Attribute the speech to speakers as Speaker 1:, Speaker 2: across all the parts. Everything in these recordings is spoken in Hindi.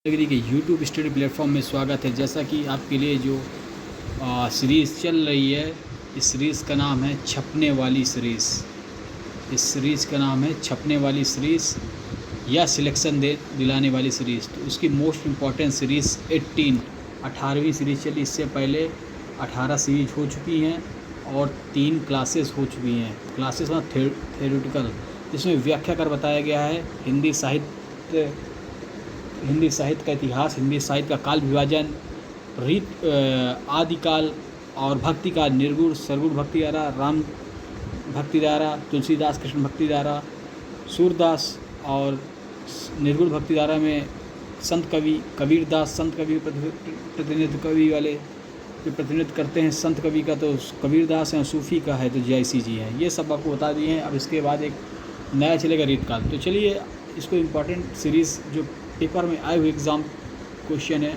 Speaker 1: डिग्री के यूट्यूब स्टडी प्लेटफॉर्म में स्वागत है। जैसा कि आपके लिए जो सीरीज़ चल रही है, इस सीरीज़ का नाम है छपने वाली सीरीज़। इस सीरीज़ का नाम है छपने वाली सीरीज़ या सिलेक्शन दिलाने वाली सीरीज़। तो उसकी मोस्ट इम्पॉर्टेंट सीरीज़ 18वीं सीरीज़ चली। इससे पहले 18 सीरीज हो चुकी हैं और 3 क्लासेस हो चुकी हैं। क्लासेस में थ्योरेटिकल, जिसमें व्याख्या कर बताया गया है हिंदी साहित्य का इतिहास, हिंदी साहित्य का काल विभाजन, आदिकाल और भक्ति काल, निर्गुण सरगुण भक्ति धारा, राम भक्ति धारा, तुलसीदास कृष्ण भक्ति धारा, सूरदास और निर्गुण भक्ति धारा में संत कवि कबीरदास, संत कवि प्रतिनिधित्व कवि वाले जो प्रतिनिधित्व करते हैं संत कवि का तो कबीरदास हैं, और सूफ़ी का है तो जयसी जी हैं। ये सब आपको बता दिए हैं। अब इसके बाद एक नया चलेगा रीतकाल। तो चलिए इसको इम्पॉर्टेंट सीरीज़ जो पेपर में आए हुए एग्ज़ाम क्वेश्चन है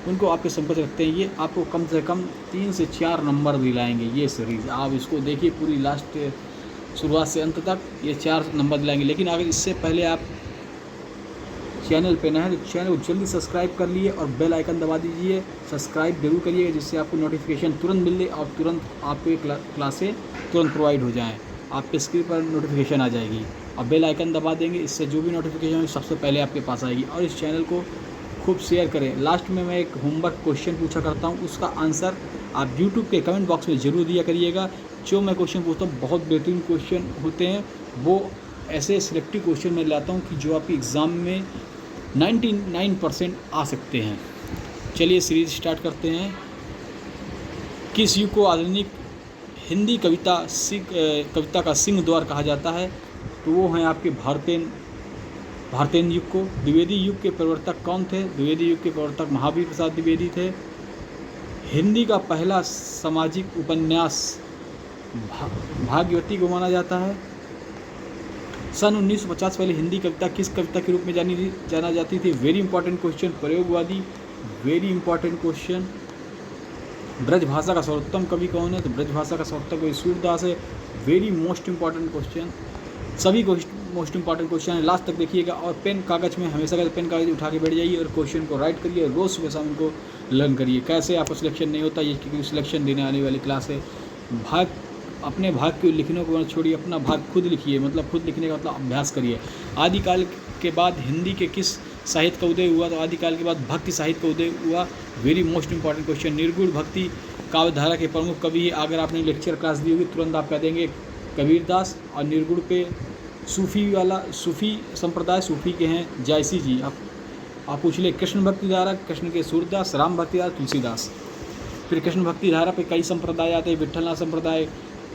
Speaker 1: उनको आपके संपर्क रखते हैं। ये आपको कम से कम 3 से 4 नंबर दिलाएंगे। ये सीरीज़ आप इसको देखिए पूरी लास्ट शुरुआत से अंत तक, ये 4 नंबर दिलाएंगे। लेकिन अगर इससे पहले आप चैनल पे नए हैं तो चैनल को जल्दी सब्सक्राइब कर लिए और बेल आइकन दबा दीजिए। सब्सक्राइब जरूर करिएगा जिससे आपको नोटिफिकेशन तुरंत मिले और तुरंत आपको क्लासें तुरंत प्रोवाइड हो जाएँ। आपके स्क्रीन पर नोटिफिकेशन आ जाएगी और बेल आइकन दबा देंगे, इससे जो भी नोटिफिकेशन होगी सबसे पहले आपके पास आएगी। और इस चैनल को खूब शेयर करें। लास्ट में मैं एक होमवर्क क्वेश्चन पूछा करता हूँ, उसका आंसर आप यूट्यूब के कमेंट बॉक्स में ज़रूर दिया करिएगा। जो मैं क्वेश्चन पूछता हूँ बहुत बेहतरीन क्वेश्चन होते हैं, वो ऐसे सिलेक्टिव क्वेश्चन मैं लाता हूँ कि जो आपकी एग्ज़ाम में 99% आ सकते हैं। चलिए सीरीज़ स्टार्ट करते हैं। किस युग को आधुनिक हिंदी कविता का सिंह द्वार कहा जाता है? तो वो हैं आपके भारतेन युग को। द्विवेदी युग के प्रवर्तक कौन थे? द्विवेदी युग के प्रवर्तक महावीर प्रसाद द्विवेदी थे। हिंदी का पहला सामाजिक उपन्यास भाग्यवती को माना जाता है। सन 1950 पहले हिंदी कविता किस कविता के रूप में जाना जाती थी? वेरी इंपॉर्टेंट क्वेश्चन, प्रयोगवादी, very important question. Braj Bhasha का सर्वोत्तम कवि कौन है? तो ब्रज भाषा का सर्वोत्तम कवि सूरदास है। वेरी मोस्ट इंपॉर्टेंट क्वेश्चन, सभी मोस्ट इंपॉर्टेंट क्वेश्चन है। लास्ट तक देखिएगा और पेन कागज़ में हमेशा पेन कागज़ उठा के बैठ जाइए और क्वेश्चन को राइट करिए। रोज़ सुबह शाम इनको लर्न करिए। कैसे आपको सिलेक्शन नहीं होता, ये क्योंकि सिलेक्शन देने आने वाली क्लास है। अपने भाग को लिखने को छोड़िए, अपना भाग खुद लिखिए। मतलब खुद लिखने का मतलब अभ्यास करिए। आदिकाल के बाद हिंदी के किस साहित्य का उदय हुआ? तो आदिकाल के बाद भक्ति साहित्य का उदय हुआ। Very most important question. निर्गुण भक्ति काव्यधारा के प्रमुख कवि, अगर आपने लेक्चर क्लास दी होगी तुरंत आप कह देंगे कबीरदास। और निर्गुण पे सूफ़ी संप्रदाय, सूफ़ी के हैं जयसी जी। आप पूछ ले कृष्ण भक्ति धारा, कृष्ण के सूरदास, राम भक्ति धारा तुलसीदास। फिर कृष्ण भक्ति धारा पे कई संप्रदाय आते हैं, विठलनाथ संप्रदाय,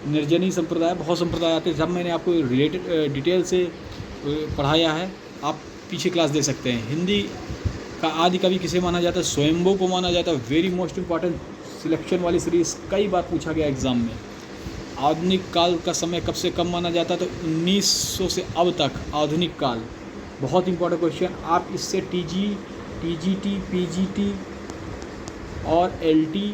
Speaker 1: निर्जनी संप्रदाय, बहुत संप्रदाय आते हैं। जब मैंने आपको रिलेटेड डिटेल से पढ़ाया है, आप पीछे क्लास दे सकते हैं। हिंदी का आदि कवि किसे माना जाता है? स्वयंभू को माना जाता है। वेरी मोस्ट इंपॉर्टेंट सिलेक्शन वाली सीरीज़, कई बार पूछा गया एग्ज़ाम में। आधुनिक काल का समय कब से कब माना जाता है? तो 1900 से अब तक आधुनिक काल। बहुत इंपॉर्टेंट क्वेश्चन। आप इससे टीजीटी, पीजीटी और एलटी,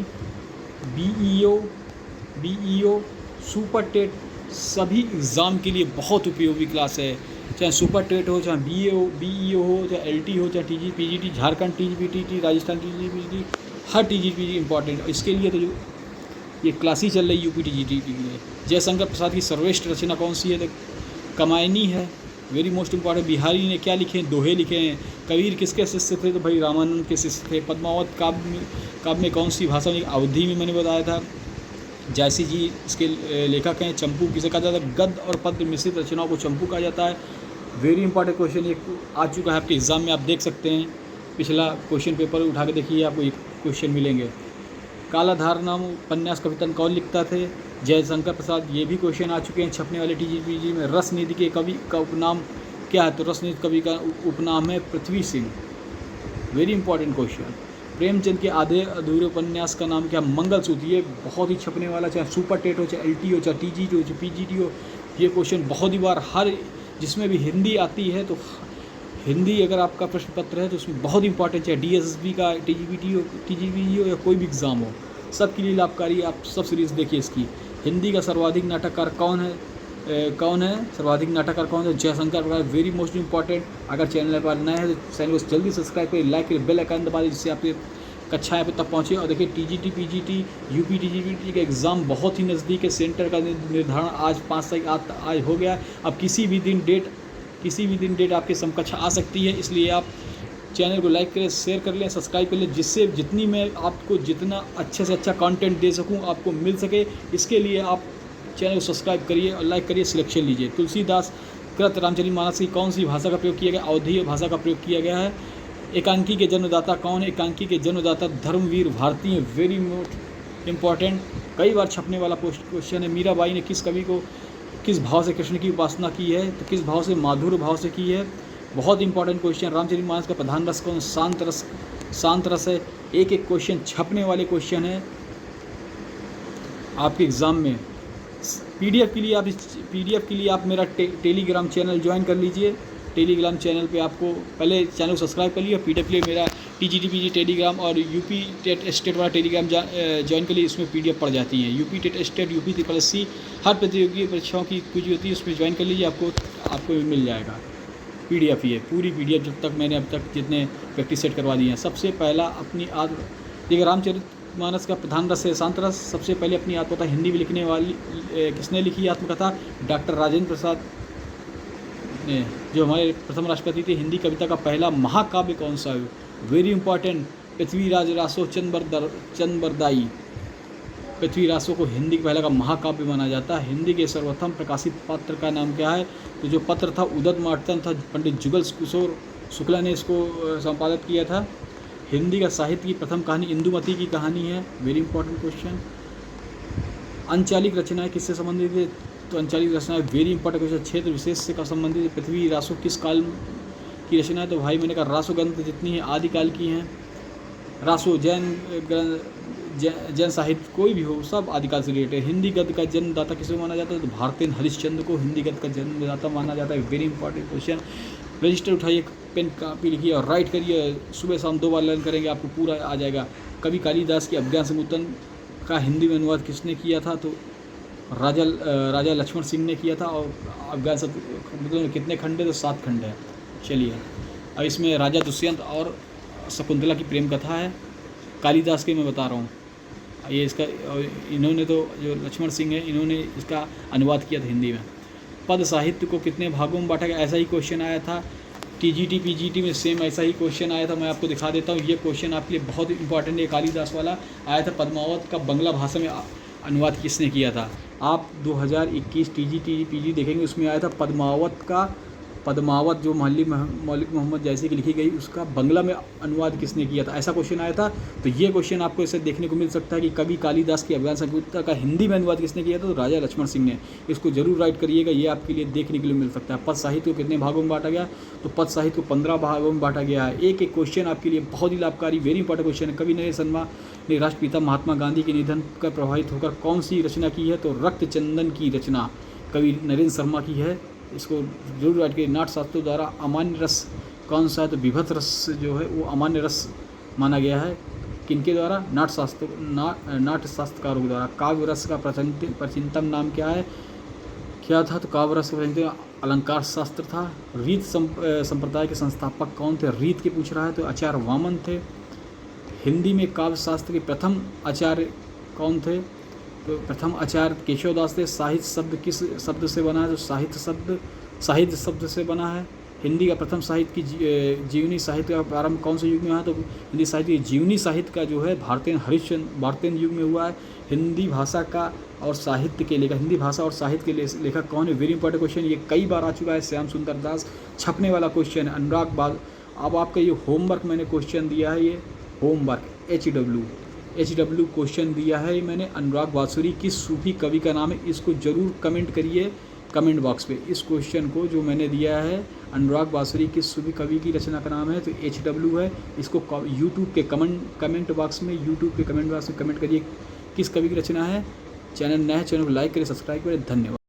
Speaker 1: बीईओ, सुपर टेट सभी एग्ज़ाम के लिए बहुत उपयोगी क्लास है। चाहे सुपर टेट हो, चाहे बीईओ हो, चाहे एलटी हो, चाहे टीजी पीजीटी, झारखंड टीजीपीटी, राजस्थान टीजीपीटी, हर टीजीपीटी इंपॉर्टेंट। इसके लिए तो जो ये क्लास ही चल रही यूपी टीजीटी के लिए। जयशंकर प्रसाद की सर्वश्रेष्ठ रचना कौन सी है? तो कमायनी है। Very most important. बिहारी ने क्या लिखे हैं? दोहे लिखे हैं। कबीर किसके शिष्य थे? तो भाई रामानंद के शिष्य थे। पद्मावत काव्य में कौन सी भाषा में? अवधी में मैंने बताया था। जयसी जी इसके लेखक हैं। चंपू किसे कहा जाता है? गद्य और पद्य मिश्रित रचनाओं को चंपू कहा जाता है। वेरी इंपॉर्टेंट क्वेश्चन ये आ चुका है आपके एग्ज़ाम में, आप देख सकते हैं। पिछला क्वेश्चन पेपर उठा के देखिए, आपको एक क्वेश्चन मिलेंगे। कालाधार नाम उपन्यास कविता कौन लिखता थे? जयशंकर प्रसाद। ये भी क्वेश्चन आ चुके हैं छपने वाले टीजीपीजी में। रसनिधि के कवि का उपनाम क्या है? तो रसनिधि कवि का उपनाम है Prithvi Singh. Very important question. Premchand के आधे अधूरे उपन्यास का नाम क्या? मंगलसूत्र। ये बहुत ही छपने वाला, चाहे सुपर टेट हो, चाहे एलटी हो, चाहे टीजीटी हो, चाहे पीजीटी हो, ये क्वेश्चन बहुत ही बार हर जिसमें भी हिंदी आती है तो हिंदी अगर आपका प्रश्न पत्र है तो उसमें बहुत इंपॉर्टेंट, चाहे डीएसएसबी का टीजीपीटी हो या कोई भी एग्ज़ाम हो, सबके लिए लाभकारी। आप सब सीरीज़ देखिए इसकी। हिंदी का सर्वाधिक नाटककार कौन है? कौन है सर्वाधिक नाटककार कौन है? Jaishankar Prasad. Very most important. अगर चैनल पर नए हैं तो चैनल को जल्दी सब्सक्राइब करिए, लाइक करिए, बेल आइकन दबा दीजिए, जिससे आपके कक्षाएँ पे तक पहुँचे। और देखिए टीजीटी पीजीटी यूपी टीजीटी का एग्ज़ाम बहुत ही नज़दीक है। सेंटर का निर्धारण आज 5 तारीख आज हो गया। अब किसी भी दिन डेट आपके समकक्ष आ सकती है, इसलिए आप चैनल को लाइक करें, शेयर कर लें, सब्सक्राइब कर लें, जिससे जितनी मैं आपको जितना अच्छे से अच्छा कंटेंट दे सकूं आपको मिल सके। इसके लिए आप चैनल को सब्सक्राइब करिए और लाइक करिए, सिलेक्शन लीजिए। तुलसीदास कृत रामचरितमानस की कौन सी भाषा का प्रयोग किया गया? अवधीय भाषा का प्रयोग किया गया है। एकांकी के जन्मदाता कौन है? एकांकी के जन्मदाता धर्मवीर भारती हैं। वेरी मोस्ट इम्पॉर्टेंट, कई बार छपने वाला क्वेश्चन है। मीराबाई ने किस कवि को किस भाव से कृष्ण की उपासना की है? तो किस भाव से? माधुर्य भाव से की है। बहुत इंपॉर्टेंट क्वेश्चन। रामचरितमानस का प्रधान रस कौन? शांत रस है। एक क्वेश्चन छपने वाले क्वेश्चन है आपके एग्ज़ाम में। पीडीएफ के लिए आप मेरा टेलीग्राम चैनल ज्वाइन कर लीजिए। टेलीग्राम चैनल पे आपको पहले चैनल को सब्सक्राइब कर लीजिए। पीडीएफ के लिए मेरा टीजीटी पीजी टेलीग्राम और यूपी टेट स्टेट वाला टेलीग्राम ज्वाइन कर लिए। इसमें पीडीएफ पड़ जाती हैं। UP TET state, UP TSSC हर प्रतियोगी परीक्षाओं की कुछ होती है, उसमें ज्वाइन कर लीजिए, आपको मिल जाएगा। पीडीएफ ही है, पूरी पीडीएफ जब तक मैंने अब तक जितने प्रैक्टिस सेट करवा दिए हैं। सबसे पहला अपनी देखिए रामचरितमानस का प्रधान रस है शांत रस। सबसे पहले अपनी आत्मकथा हिंदी में लिखने वाली किसने लिखी आत्मकथा? डॉक्टर राजेंद्र प्रसाद ने, जो हमारे प्रथम राष्ट्रपति थे। हिंदी कविता का पहला महाकाव्य कौन सा है? Very important, Prithviraj Raso Chandbardai. पृथ्वीरासो को हिंदी के पहला का महाकाव्य माना जाता है। हिंदी के सर्वप्रथम प्रकाशित पत्र का नाम क्या है? तो जो पत्र था उदत मार्तन था, पंडित जुगल किशोर शुक्ला ने इसको संपादित किया था। हिंदी का साहित्य की प्रथम कहानी इंदुमती की कहानी है। Very important question. अंचालिक रचनाएं किससे संबंधित है? तो अंचालिक रचनाएं वेरी इंपॉर्टेंट क्वेश्चन। क्षेत्र विशेष से का संबंधित है। पृथ्वीरासो किस काल की रचना है? तो भाई मैंने कहा रासो ग्रंथ जितनी है आदिकाल की हैं। रासो जैन साहित्य कोई भी हो सब आदिकाल से रिलेटेड। हिंदी गद्य का जन्मदाता किसे माना जाता है? तो भारतेंद्र हरिश्चंद्र को हिंदी गद्य का जन्मदाता माना जाता है। Very important question. रजिस्टर उठाइए, पेन कापी लिखिए और राइट करिए। सुबह शाम 2 बार लर्न करेंगे, आपको पूरा आ जाएगा। कवि कालिदास की अभिज्ञान संकुतन का हिंदी में अनुवाद किसने किया था? तो राजा लक्ष्मण सिंह ने किया था। और अभिज्ञान संकुतन में कितने खंड है? तो 7 खंड है। चलिए अब इसमें राजा दुष्यंत और शकुंतला की प्रेम कथा है। कालिदास के मैं बता रहा हूँ ये इसका, इन्होंने तो जो लक्ष्मण सिंह है इन्होंने इसका अनुवाद किया था हिंदी में। पद साहित्य को कितने भागों में बांटा गया? ऐसा ही क्वेश्चन आया था टीजीटी पीजीटी में, सेम ऐसा ही क्वेश्चन आया था। मैं आपको दिखा देता हूँ। ये क्वेश्चन आपके लिए बहुत इंपॉर्टेंट है। कालिदास वाला आया था। पद्मावत का बंगला भाषा में अनुवाद किसने किया था? आप 2021 टीजीटी पीजी देखेंगे, उसमें आया था पद्मावत जो मौलिक मोहम्मद जैसी की लिखी गई, उसका बंगला में अनुवाद किसने किया था? ऐसा क्वेश्चन आया था। तो ये क्वेश्चन आपको इसे देखने को मिल सकता है कि कवि कालिदास की अभिज्ञान संकुतन का हिंदी में अनुवाद किसने किया था? तो राजा लक्ष्मण सिंह ने। इसको जरूर राइट करिएगा, ये आपके लिए देखने के लिए मिल सकता है। पद साहित्य को कितने भागों में बांटा गया? तो पद साहित्य को 15 भागों में बांटा गया है। एक क्वेश्चन आपके लिए बहुत ही लाभकारी, वेरी इंपॉर्टेंट क्वेश्चन है। कवि नरेंद्र शर्मा ने राष्ट्रपिता महात्मा गांधी के निधन पर प्रभावित होकर कौन सी रचना की है? तो रक्त चंदन की रचना कवि नरेंद्र शर्मा की है। इसको जरूर राइट करिए। नाट्यशास्त्रों द्वारा अमान्य रस कौन सा है? तो विभत्स रस जो है वो अमान्य रस माना गया है। किनके द्वारा? नाट्यशास्त्रकारों द्वारा। काव्य रस का प्राचीनतम नाम क्या था? तो काव्य रस का अलंकार शास्त्र था। रीत संप्रदाय के संस्थापक कौन थे? रीत के पूछ रहा है तो आचार्य वामन थे। हिंदी में काव्य शास्त्र के प्रथम आचार्य कौन थे? तो प्रथम आचार्य केशवदास थे। साहित्य शब्द किस शब्द से बना है? तो साहित्य शब्द से बना है। हिंदी का प्रथम साहित्य की जीवनी साहित्य का प्रारंभ कौन से युग में हुआ? तो हिंदी साहित्य जीवनी साहित्य का जो है भारतेंद्र युग में हुआ है। हिंदी भाषा का और साहित्य के लेखक, हिंदी भाषा और साहित्य के लेखक कौन है? वेरी इंपॉर्टेंट क्वेश्चन, ये कई बार आ चुका है। श्याम सुंदर दास। छपने वाला क्वेश्चन है। अनुराग बाल। अब आपका ये होमवर्क मैंने क्वेश्चन दिया है, ये होमवर्क HW क्वेश्चन दिया है मैंने। अनुराग बांसुरी किस सूफी कवि का नाम है? इसको जरूर कमेंट करिए कमेंट बॉक्स पे। इस क्वेश्चन को जो मैंने दिया है अनुराग बांसुरी किस सूफी कवि की रचना का नाम है? तो HW है। इसको यूट्यूब के कमेंट बॉक्स में कमेंट करिए किस कवि की रचना है। चैनल नया है, चैनल को लाइक करें, सब्सक्राइब करें। धन्यवाद।